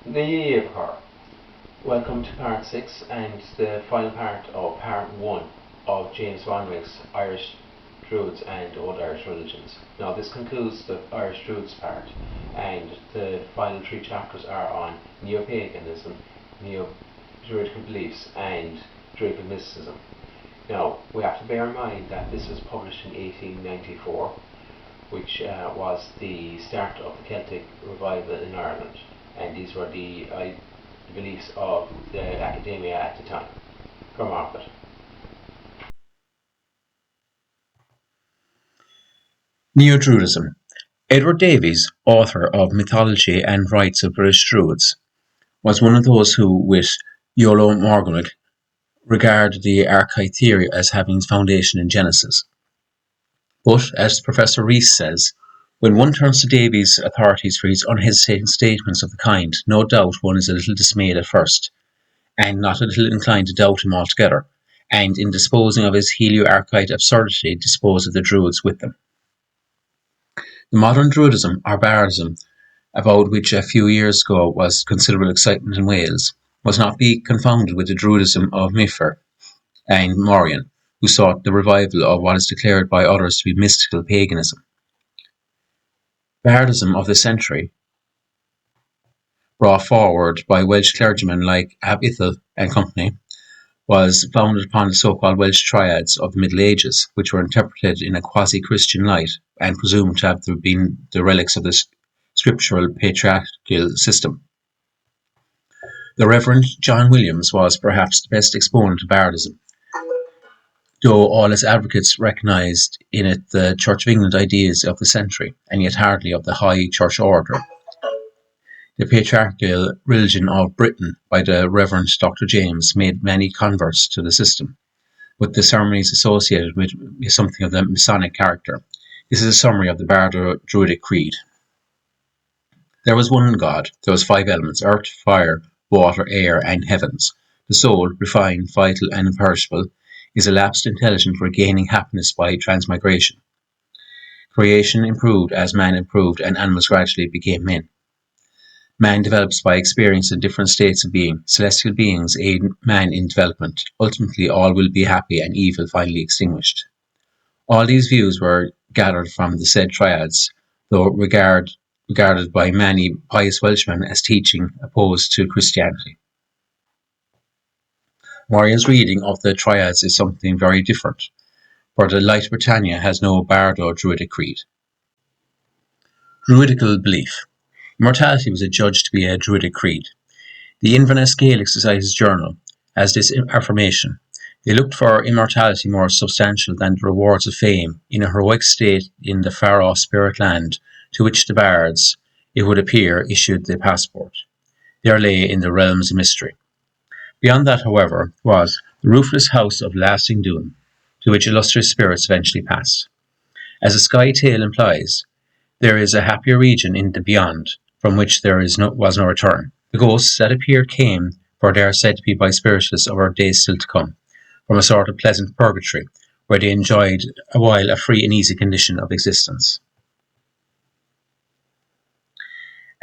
𝕴𝖗𝖘𝖍. Welcome to part 6 and the final part of part 1 of James Bonwick's Irish Druids and Old Irish Religions. Now this concludes the Irish Druids part, and the final 3 chapters are on neo-paganism, neo-Druidical beliefs and Druidical mysticism. Now we have to bear in mind that this was published in 1894, which was the start of the Celtic revival in Ireland, and these were the beliefs of the academia at the time. Go market. Neo-Druidism. Edward Davies, author of Mythology and Rites of British Druids, was one of those who, with 𝕴𝖗𝖎𝖘𝖍, regarded the archaic theory as having its foundation in Genesis. But, as Professor Rees says, when one turns to Davies' authorities for his unhesitating statements of the kind, no doubt one is a little dismayed at first, and not a little inclined to doubt him altogether, and in disposing of his helio-archite absurdity, dispose of the Druids with them. The modern Druidism, or Bardism, about which a few years ago was considerable excitement in Wales, must not be confounded with the Druidism of 𝕴𝖗𝖏 and Morien, who sought the revival of what is declared by others to be mystical paganism. Bardism of the century, brought forward by Welsh clergymen like 𝕴𝖏 and Company, was founded upon the so-called Welsh triads of the Middle Ages, which were interpreted in a quasi-Christian light and presumed to have been the relics of the scriptural patriarchal system. The Reverend John Williams was perhaps the best exponent of Bardism, though all its advocates recognised in it the Church of England ideas of the century, and yet hardly of the high church order. The patriarchal religion of Britain by the Reverend Dr. James made many converts to the system, with the ceremonies associated with something of the Masonic character. This is a summary of the Bardo-Druidic Creed. There was one God, there was 5 elements, earth, fire, water, air, and heavens. The soul, refined, vital, and imperishable, is a lapsed intelligence regaining happiness by transmigration. Creation improved as man improved, and animals gradually became men. Man develops by experience in different states of being. Celestial beings aid man in development. Ultimately, all will be happy and evil finally extinguished. All these views were gathered from the said triads, though regarded by many pious Welshmen as teaching opposed to Christianity. Morien's reading of the triads is something very different, for the Light Britannia has no Bardo-Druidic creed. Druidical belief. Immortality was adjudged to be a Druidic creed. The Inverness Gaelic Society's journal has this affirmation. They looked for immortality more substantial than the rewards of fame in a heroic state in the far-off spirit land to which the bards, it would appear, issued the passport. There lay in the realms of mystery. Beyond that, however, was the roofless house of lasting doom, to which illustrious spirits eventually passed. As the Sky Tale implies, there is a happier region in the beyond, from which there was no return. The ghosts that appeared came, for they are said to be by spiritualists of our days still to come, from a sort of pleasant purgatory, where they enjoyed a while a free and easy condition of existence.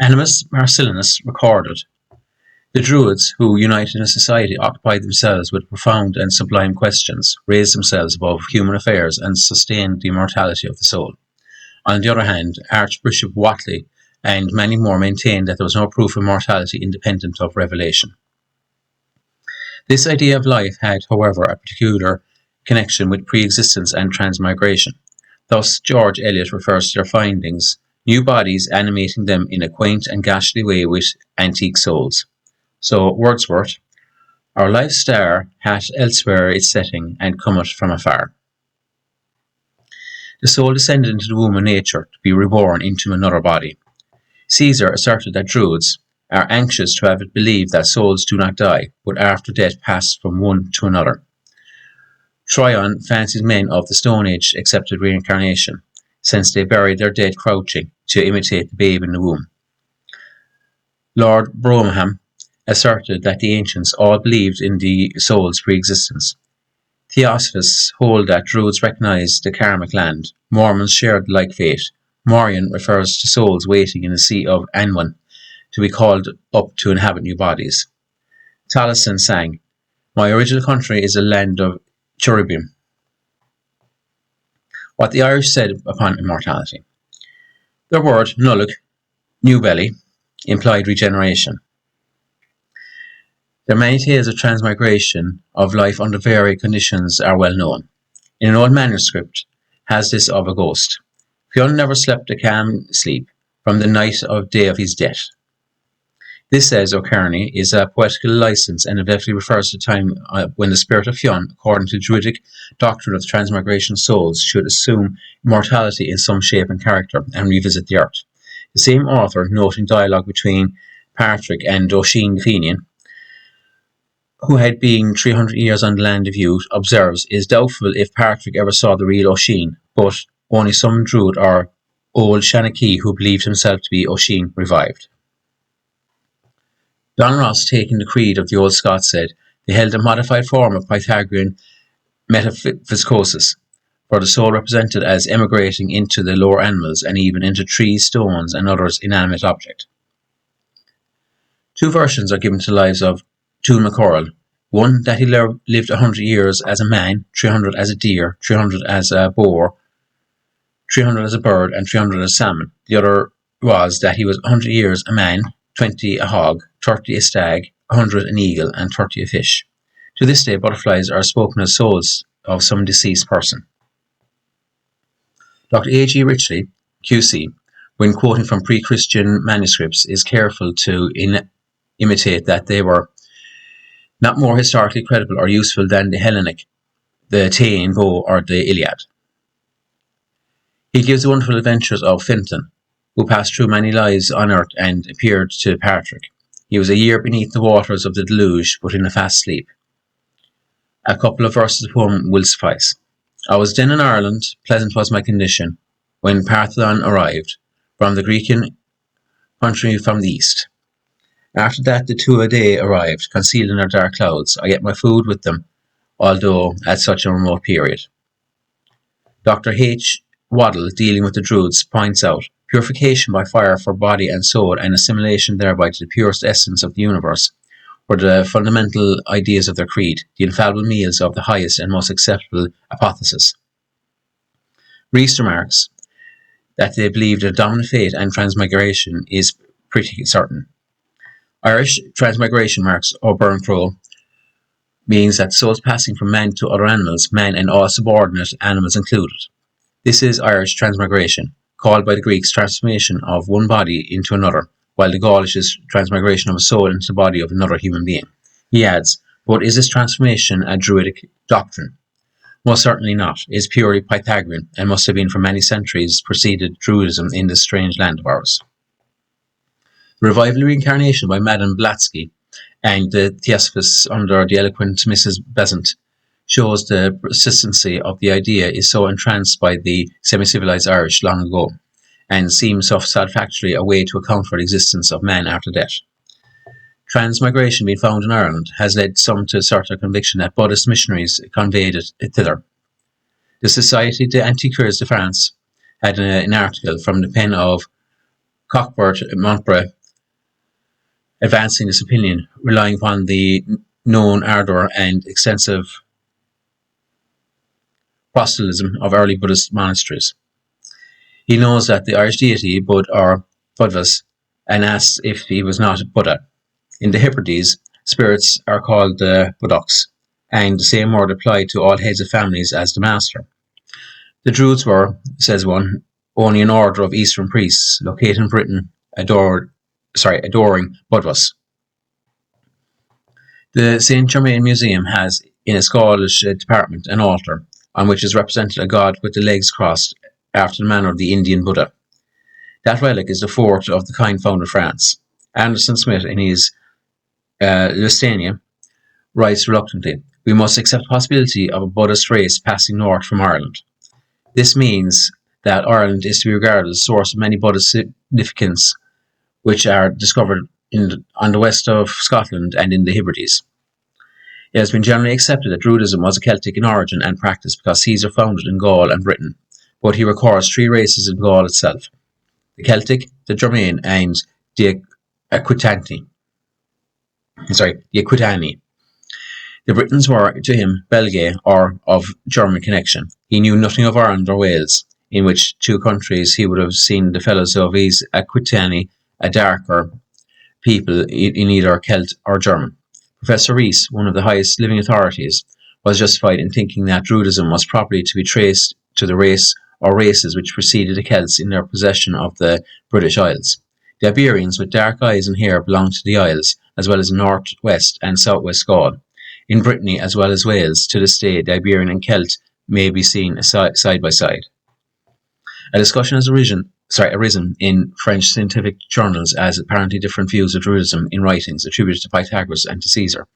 Animus Marcellinus recorded, the Druids, who, united in a society, occupied themselves with profound and sublime questions, raised themselves above human affairs, and sustained the immortality of the soul. On the other hand, Archbishop Whately and many more maintained that there was no proof of immortality independent of revelation. This idea of life had, however, a particular connection with pre-existence and transmigration. Thus, George Eliot refers to their findings, new bodies animating them in a quaint and ghastly way with antique souls. So, Wordsworth, our life's star hath elsewhere its setting, and cometh from afar. The soul descended into the womb of nature to be reborn into another body. Caesar asserted that Druids are anxious to have it believed that souls do not die, but after death pass from one to another. Tryon fancied men of the Stone Age accepted reincarnation, since they buried their dead crouching to imitate the babe in the womb. Lord Brougham asserted that the ancients all believed in the soul's pre-existence. Theosophists hold that Druids recognized the karmic land. Mormons shared like fate. Morien refers to souls waiting in the Sea of Anwan, to be called up to inhabit new bodies. Taliesin sang, "My original country is a land of cherubim." What the Irish said upon immortality. Their word, nulloch, new belly, implied regeneration. Their many tales of transmigration of life under varied conditions are well known. In an old manuscript has this of a ghost. Fionn never slept a calm sleep from the night of day of his death. This, says O'Kearney, is a poetical license and evidently refers to the time when the spirit of Fionn, according to the Druidic doctrine of transmigration souls, should assume immortality in some shape and character and revisit the earth. The same author, noting dialogue between Patrick and 𝕲𝖗𝖍, who had been 300 years on the land of youth, observes, "It is doubtful if Patrick ever saw the real Oisin, but only some Druid or 𝕴𝖗𝖎𝖘𝖍 who believed himself to be Oisin revived." Don Ross, taking the creed of the old Scots, said they held a modified form of Pythagorean metaphysicosis, for the soul represented as emigrating into the lower animals and even into trees, stones, and other inanimate objects. Two versions are given to the lives of Tuathail Mac Coirle. One, that he lived 100 years as a man, 300 as a deer, 300 as a boar, 300 as a bird, and 300 as a salmon. The other was that he was 100 years a man, 20 a hog, 30 a stag, 100 an eagle, and 30 a fish. To this day, butterflies are spoken as souls of some deceased person. Dr. A.G. Ridgely, QC, when quoting from pre-Christian manuscripts, is careful to imitate that they were not more historically credible or useful than the Hellenic, the 𝕲𝖗, or the Iliad. He gives the wonderful adventures of Fintan, who passed through many lives on earth and appeared to Patrick. He was a year beneath the waters of the deluge, but in a fast sleep. A couple of verses of the poem will suffice. "I was then in Ireland, pleasant was my condition, when Partholon arrived, from the Grecian country from the east. After that the Tuatha arrived, concealed in their dark clouds. I ate my food with them, although at such a remote period." Dr. H. Waddell, dealing with the Druids, points out, "Purification by fire for body and soul, and assimilation thereby to the purest essence of the universe, were the fundamental ideas of their creed, the infallible meals of the highest and most acceptable apotheosis." Rees remarks that they believed in dominant fate and transmigration is pretty certain. Irish transmigration marks O'Byrne Crow means that souls passing from man to other animals, man and all subordinate animals included. This is Irish transmigration, called by the Greeks transformation of one body into another, while the Gaulish is transmigration of a soul into the body of another human being. He adds, "But is this transformation a Druidic doctrine? Most certainly not. It is purely Pythagorean, and must have been for many centuries preceded Druidism in this strange land of ours." The revival reincarnation by Madame Blavatsky and the Theosophists under the eloquent Mrs. Besant shows the persistency of the idea is so entranced by the semi-civilized Irish long ago, and seems so satisfactorily a way to account for the existence of man after death. Transmigration being found in Ireland has led some to assert their conviction that Buddhist missionaries conveyed it thither. The Société d'Antiquaires de France had an article from the pen of Cuthbert Montbre advancing this opinion, relying upon the known ardour and extensive proselytism of early Buddhist monasteries. He knows that the Irish deity Bud or Budvas, and asks if he was not Buddha. In the Hebrides, spirits are called the Buddocks, and the same word applied to all heads of families as the master. The Druids were, says one, only an order of Eastern priests located in Britain adoring Budvas. The St. Germain Museum has in its Gaulish department an altar on which is represented a god with the legs crossed after the manner of the Indian Buddha. That relic is the fourth of the kind found in France. Anderson Smith, in his Listania, writes reluctantly, "We must accept the possibility of a Buddhist race passing north from Ireland. This means that Ireland is to be regarded as the source of many Buddhist significance which are discovered on the west of Scotland and in the Hebrides. It has been generally accepted that Druidism was Celtic in origin and practice because Caesar founded in Gaul and Britain, but he records three races in Gaul itself: the Celtic, the Germain, and the Aquitani. The Britons were, to him, Belgae, or of German connection. He knew nothing of Ireland or Wales, in which two countries he would have seen the fellows of these Aquitani a darker people in either Celt or German. Professor Rees, one of the highest living authorities, was justified in thinking that Druidism was properly to be traced to the race or races which preceded the Celts in their possession of the British Isles. The Iberians with dark eyes and hair belonged to the Isles, as well as North West and South West Gaul. In Brittany, as well as Wales, to this day, the Iberian and Celt may be seen side by side. A discussion has arisen in French scientific journals as apparently different views of Druidism in writings attributed to Pythagoras and to Caesar.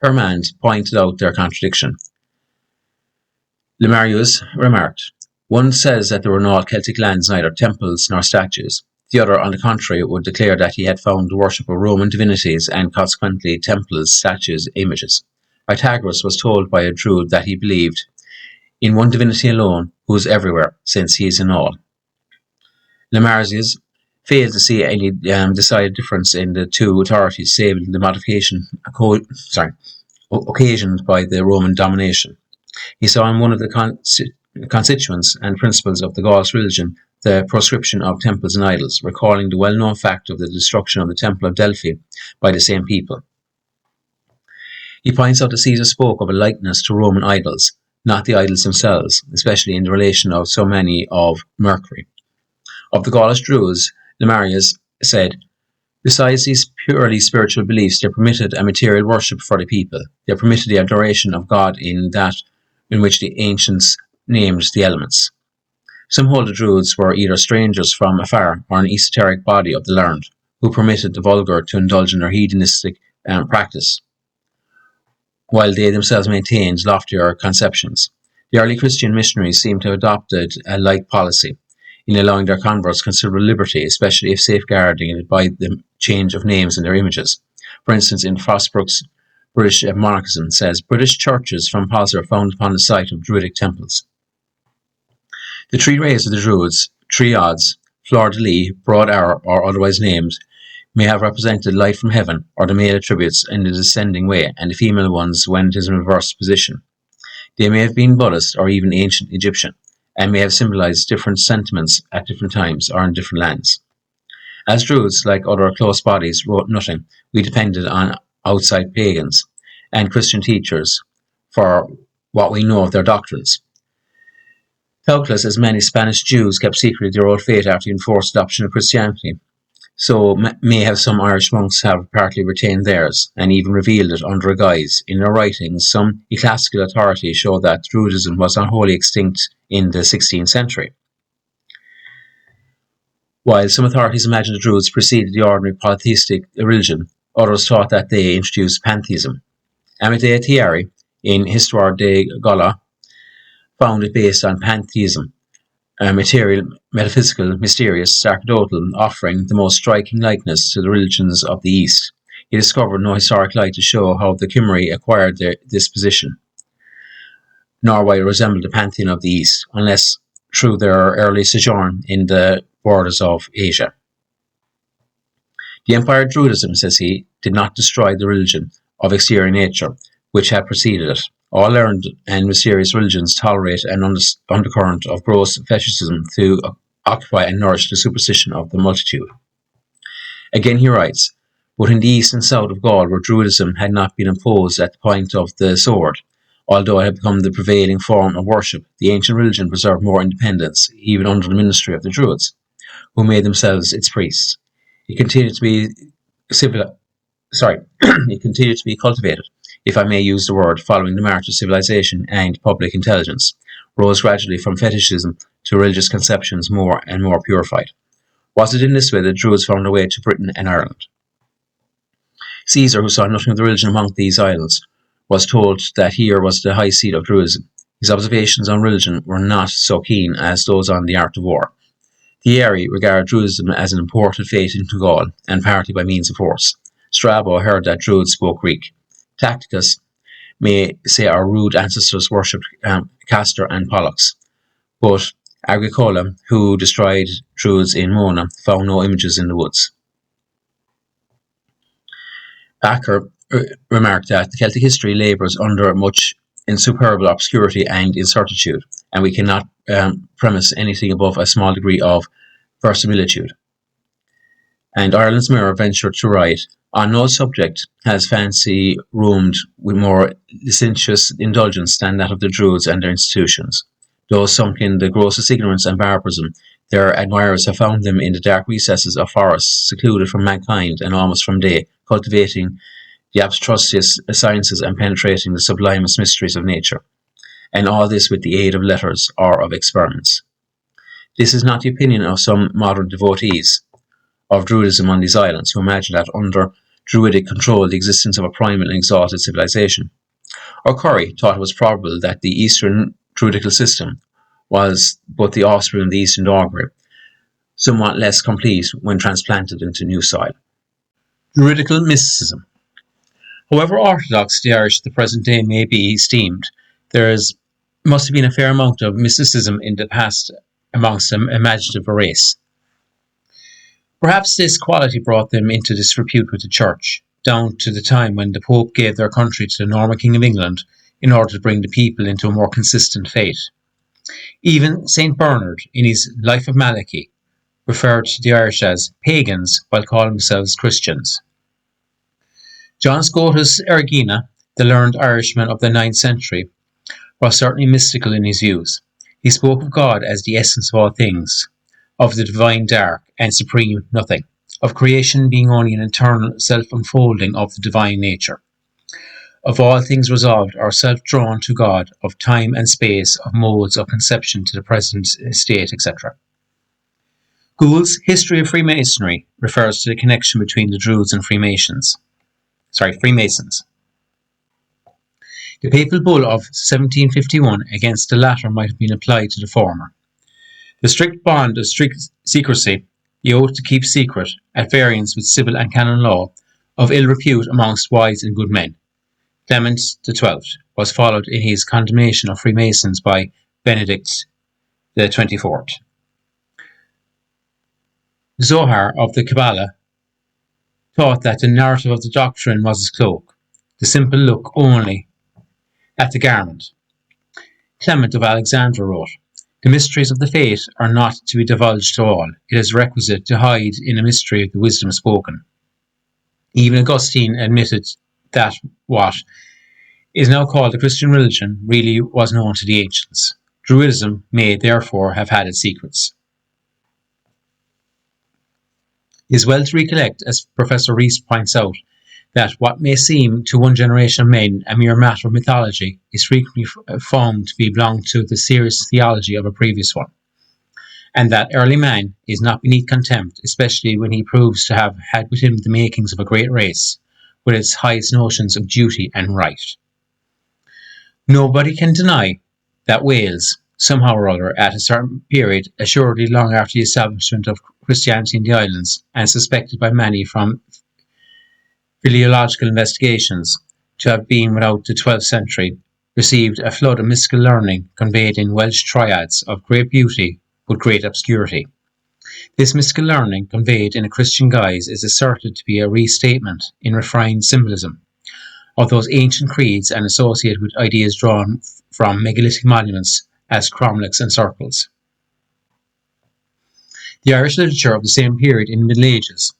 Hermand pointed out their contradiction. 𝕴𝖗𝖎𝖘𝖍 remarked, "One says that there were no Celtic lands, neither temples nor statues. The other, on the contrary, would declare that he had found the worship of Roman divinities and consequently temples, statues, images. Pythagoras was told by a Druid that he believed in one divinity alone, who is everywhere, since he is in all." 𝕴𝖗𝖎𝖘𝖍 failed to see any decided difference in the two authorities, save in the modification occasioned by the Roman domination. He saw in one of the constituents and principles of the Gauls religion the proscription of temples and idols, recalling the well-known fact of the destruction of the Temple of Delphi by the same people. He points out that Caesar spoke of a likeness to Roman idols, not the idols themselves, especially in the relation of so many of Mercury. Of the Gaulish Druids, 𝕴𝖗𝖎𝖘 said, "Besides these purely spiritual beliefs, they permitted a material worship for the people. They permitted the adoration of God in that in which the ancients named the elements. Some hold the Druids were either strangers from afar or an esoteric body of the learned, who permitted the vulgar to indulge in their hedonistic practice, while they themselves maintained loftier conceptions. The early Christian missionaries seem to have adopted a like policy, in allowing their converts considerable liberty, especially if safeguarding it by the change of names in their images. For instance, in Fosbrook's British Monarchism says, British churches from Pozzo are found upon the site of Druidic temples. The three rays of the Druids, triads, fleur-de-lis, broad arrow, or otherwise named, may have represented light from heaven, or the male attributes in the descending way, and the female ones when it is in reverse position. They may have been Buddhist or even ancient Egyptian, and may have symbolized different sentiments at different times or in different lands. As Druids, like other close bodies, wrote nothing, we depended on outside pagans and Christian teachers for what we know of their doctrines. Doubtless, as many Spanish Jews kept secretly their old faith after the enforced adoption of Christianity, so may have some Irish monks have partly retained theirs, and even revealed it under a guise. In their writings, some ecclesiastical authorities show that Druidism was not wholly extinct in the 16th century. While some authorities imagine the Druids preceded the ordinary polytheistic religion, others thought that they introduced pantheism. Amadea Thierry, in Histoire de Gaula, found it based on pantheism, a material, metaphysical, mysterious, sacerdotal offering the most striking likeness to the religions of the East. He discovered no historic light to show how the Cymry acquired this position, nor why it resembled the pantheon of the East, unless through their early sojourn in the borders of Asia. The empire of Druidism, says he, did not destroy the religion of exterior nature, which had preceded it. All learned and mysterious religions tolerate an undercurrent of gross fetishism to occupy and nourish the superstition of the multitude. Again he writes, but in the east and south of Gaul, where Druidism had not been imposed at the point of the sword, although it had become the prevailing form of worship, the ancient religion preserved more independence, even under the ministry of the Druids, who made themselves its priests. It continued to be cultivated, if I may use the word, following the march of civilization and public intelligence, rose gradually from fetishism to religious conceptions more and more purified. Was it in this way that Druids found their way to Britain and Ireland? Caesar, who saw nothing of the religion among these islands, was told that here was the high seat of Druidism. His observations on religion were not so keen as those on the art of war. Thierry regarded Druidism as an imported faith into Gaul, and partly by means of force. Strabo heard that Druids spoke Greek. Tacitus may say our rude ancestors worshipped Castor and Pollux, but Agricola, who destroyed Druids in Mona, found no images in the woods. Acker remarked that the Celtic history labours under much insuperable obscurity and incertitude, and we cannot premise anything above a small degree of verisimilitude. And Ireland's Mirror ventured to write, on no subject has fancy roamed with more licentious indulgence than that of the Druids and their institutions. Though sunk in the grossest ignorance and barbarism, their admirers have found them in the dark recesses of forests, secluded from mankind and almost from day, cultivating the abstrusest sciences and penetrating the sublimest mysteries of nature, and all this with the aid of letters or of experiments. This is not the opinion of some modern devotees of Druidism on these islands, who imagine that under Druidic control the existence of a primal and exalted civilization. O'Curry thought it was probable that the Eastern Druidical system was but the offspring of the Eastern dogma, somewhat less complete when transplanted into new soil. Druidical mysticism. However orthodox the Irish of the present day may be esteemed, there must have been a fair amount of mysticism in the past amongst an imaginative race. Perhaps this quality brought them into disrepute with the Church, down to the time when the Pope gave their country to the Norman King of England in order to bring the people into a more consistent faith. Even St. Bernard, in his Life of Malachy, referred to the Irish as pagans while calling themselves Christians. John Scotus Erigena, the learned Irishman of the 9th century, was certainly mystical in his views. He spoke of God as the essence of all things, of the divine dark and supreme nothing, of creation being only an eternal self-unfolding of the divine nature, of all things resolved or self-drawn to God, of time and space, of modes of conception to the present state, etc. Gould's History of Freemasonry refers to the connection between the Druids and Freemasons. The papal bull of 1751 against the latter might have been applied to the former. The strict bond of strict secrecy, the oath to keep secret, at variance with civil and canon law, of ill repute amongst wise and good men, Clement XII, was followed in his condemnation of Freemasons by Benedict XXIV. Zohar of the Kabbalah taught that the narrative of the doctrine was his cloak, the simple look only at the garment. Clement of Alexandria wrote, "The mysteries of the faith are not to be divulged to all. It is requisite to hide in a mystery the wisdom spoken." Even Augustine admitted that what is now called the Christian religion really was known to the ancients. Druidism may therefore have had its secrets. It is well to recollect, as Professor Rees points out, that what may seem to one generation of men a mere matter of mythology is frequently found to belong to the serious theology of a previous one, and that early man is not beneath contempt, especially when he proves to have had with him the makings of a great race, with its highest notions of duty and right. Nobody can deny that Wales, somehow or other, at a certain period, assuredly long after the establishment of Christianity in the islands, and suspected by many from philological investigations to have been without the 12th century, received a flood of mystical learning conveyed in Welsh triads of great beauty but great obscurity. This mystical learning, conveyed in a Christian guise, is asserted to be a restatement in refined symbolism of those ancient creeds and associated with ideas drawn from megalithic monuments as cromlechs and circles. The Irish literature of the same period in the Middle Ages,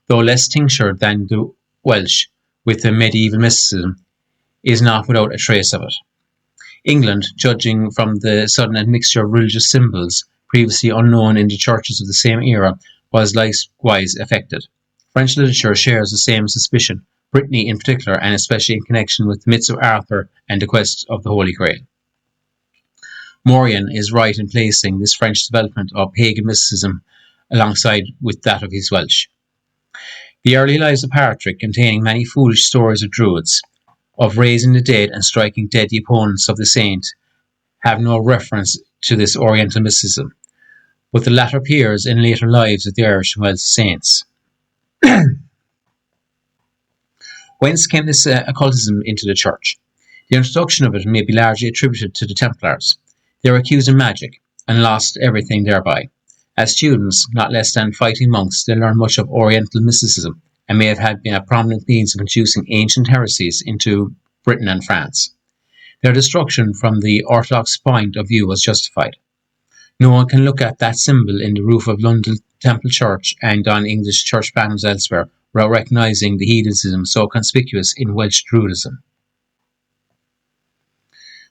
though less tinctured than the Welsh with the medieval mysticism, is not without a trace of it. England, judging from the sudden admixture of religious symbols previously unknown in the churches of the same era, was likewise affected. French literature shares the same suspicion, Brittany in particular, and especially in connection with the myths of Arthur and the quest of the Holy Grail. Morian is right in placing this French development of pagan mysticism alongside with that of his Welsh. The early lives of Patrick, containing many foolish stories of Druids, of raising the dead and striking dead the opponents of the saint, have no reference to this Oriental mysticism, but the latter appears in later lives of the Irish and Welsh saints. Whence came this occultism into the Church? The introduction of it may be largely attributed to the Templars. They were accused of magic, and lost everything thereby. As students, not less than fighting monks, they learned much of Oriental mysticism, and may have been a prominent means of introducing ancient heresies into Britain and France. Their destruction from the orthodox point of view was justified. No one can look at that symbol in the roof of London Temple Church and on English church banners elsewhere without recognising the hedonism so conspicuous in Welsh Druidism.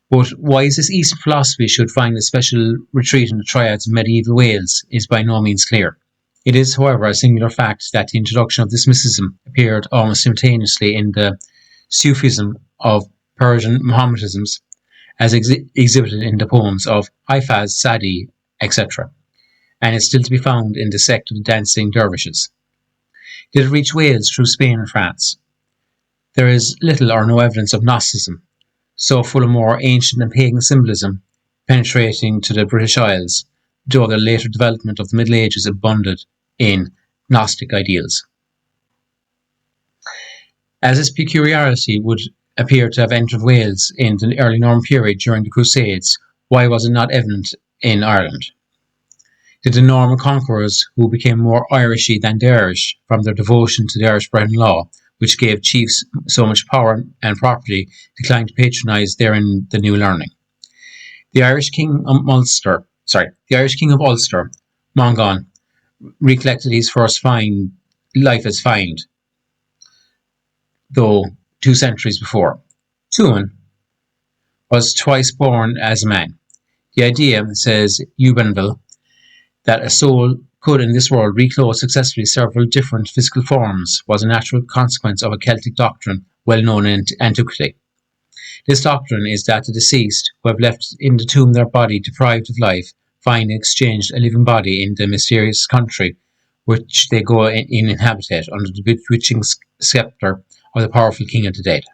But why this Eastern philosophy should find a special retreat in the triads of medieval Wales is by no means clear. It is, however, a singular fact that the introduction of this mysticism appeared almost simultaneously in the Sufism of Persian Mohammedanisms, as exhibited in the poems of Hafez, Sadi, etc., and is still to be found in the sect of the dancing dervishes. Did it reach Wales through Spain and France? There is little or no evidence of Gnosticism, so full of more ancient and pagan symbolism, penetrating to the British Isles, though the later development of the Middle Ages abundant in Gnostic ideals. As this peculiarity would appear to have entered Wales in the early Norman period during the Crusades, why was it not evident in Ireland? Did the Norman conquerors, who became more Irishy than the Irish from their devotion to the Irish bred law, which gave chiefs so much power and property, decline to patronise therein the new learning? The Irish King of Ulster, Mongan, recollected his first life as find, though 2 centuries before. Tuan was twice born as a man. The idea, says 𝕴𝖗𝖎𝖘𝖍, that a soul could in this world reclothe successfully several different physical forms was a natural consequence of a Celtic doctrine well known in antiquity. This doctrine is that the deceased, who have left in the tomb their body deprived of life, find exchanged a living body in the mysterious country which they go in inhabitate under the bewitching sceptre of the powerful king of the dead.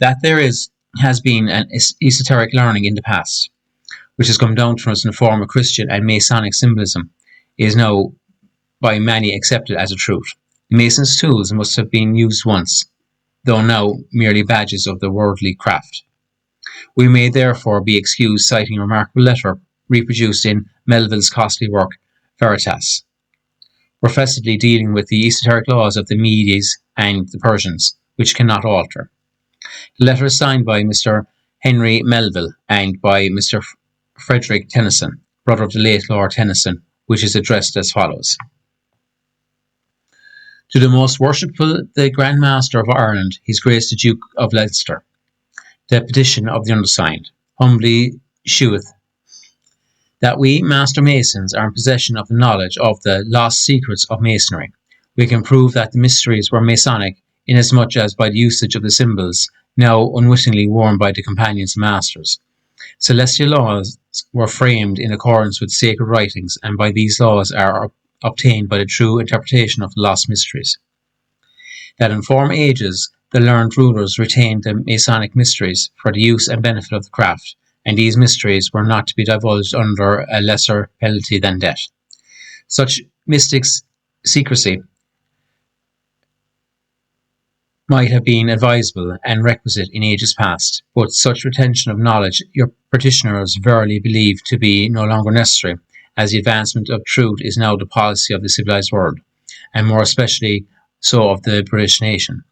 That there has been an esoteric learning in the past, which has come down to us in the form of Christian and Masonic symbolism, is now by many accepted as a truth. The Mason's tools must have been used once, though now merely badges of the worldly craft. We may therefore be excused citing a remarkable letter reproduced in Melville's costly work Veritas, professedly dealing with the esoteric laws of the Medes and the Persians, which cannot alter. The letter is signed by Mr. Henry Melville and by Mr. Frederick Tennyson, brother of the late Lord Tennyson, which is addressed as follows. To the most worshipful, the Grand Master of Ireland, His Grace the Duke of Leinster, the petition of the undersigned, humbly sheweth that we, Master Masons, are in possession of the knowledge of the lost secrets of Masonry. We can prove that the mysteries were Masonic, inasmuch as by the usage of the symbols, now unwittingly worn by the companions and masters, celestial laws were framed in accordance with sacred writings, and by these laws are obtained by the true interpretation of the lost mysteries. That in former ages, the learned rulers retained the Masonic mysteries for the use and benefit of the craft, and these mysteries were not to be divulged under a lesser penalty than death. Such mystic secrecy might have been advisable and requisite in ages past, but such retention of knowledge your petitioners verily believe to be no longer necessary, as the advancement of truth is now the policy of the civilized world, and more especially so of the British nation.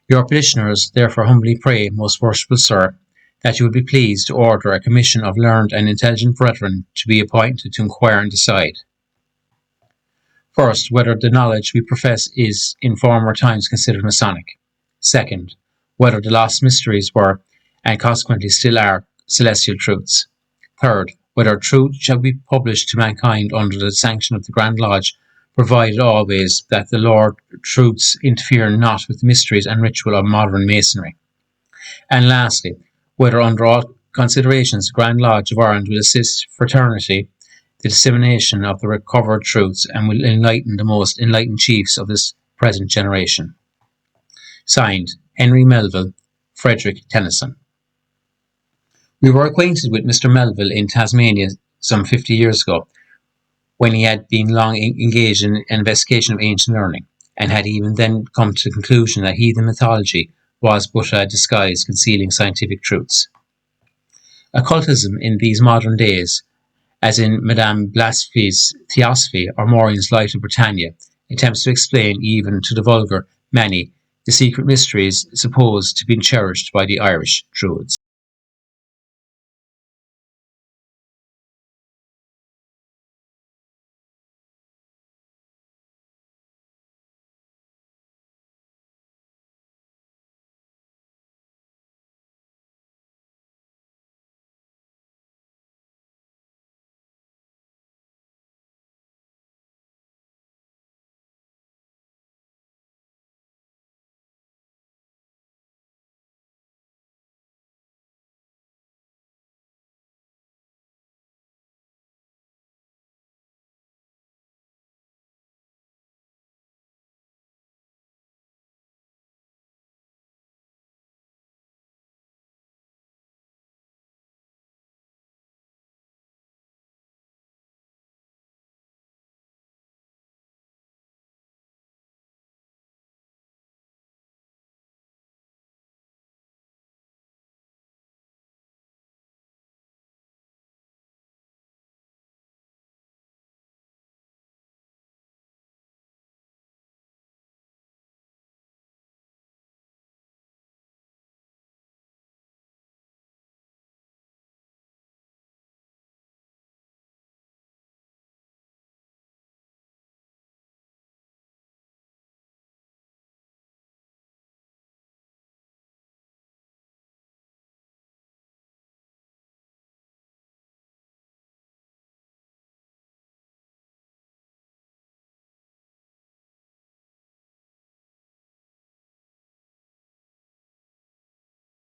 Your petitioners therefore humbly pray, most worshipful Sir, that you would be pleased to order a commission of learned and intelligent brethren to be appointed to inquire and decide. First, whether the knowledge we profess is in former times considered Masonic. Second, whether the lost mysteries were, and consequently still are, celestial truths. Third, whether truth shall be published to mankind under the sanction of the Grand Lodge, provided always that the Lord truths interfere not with the mysteries and ritual of modern Masonry. And lastly, whether under all considerations the Grand Lodge of Ireland will assist fraternity the dissemination of the recovered truths and will enlighten the most enlightened chiefs of this present generation. Signed, Henry Melville, Frederick Tennyson. We were acquainted with Mr. Melville in Tasmania some 50 years ago, when he had been long engaged in an investigation of ancient learning, and had even then come to the conclusion that heathen mythology was but a disguise concealing scientific truths. Occultism in these modern days, as in Madame Blavatsky's Theosophy or Maureen's Light of Britannia, attempts to explain, even to the vulgar, many the secret mysteries supposed to be cherished by the Irish Druids.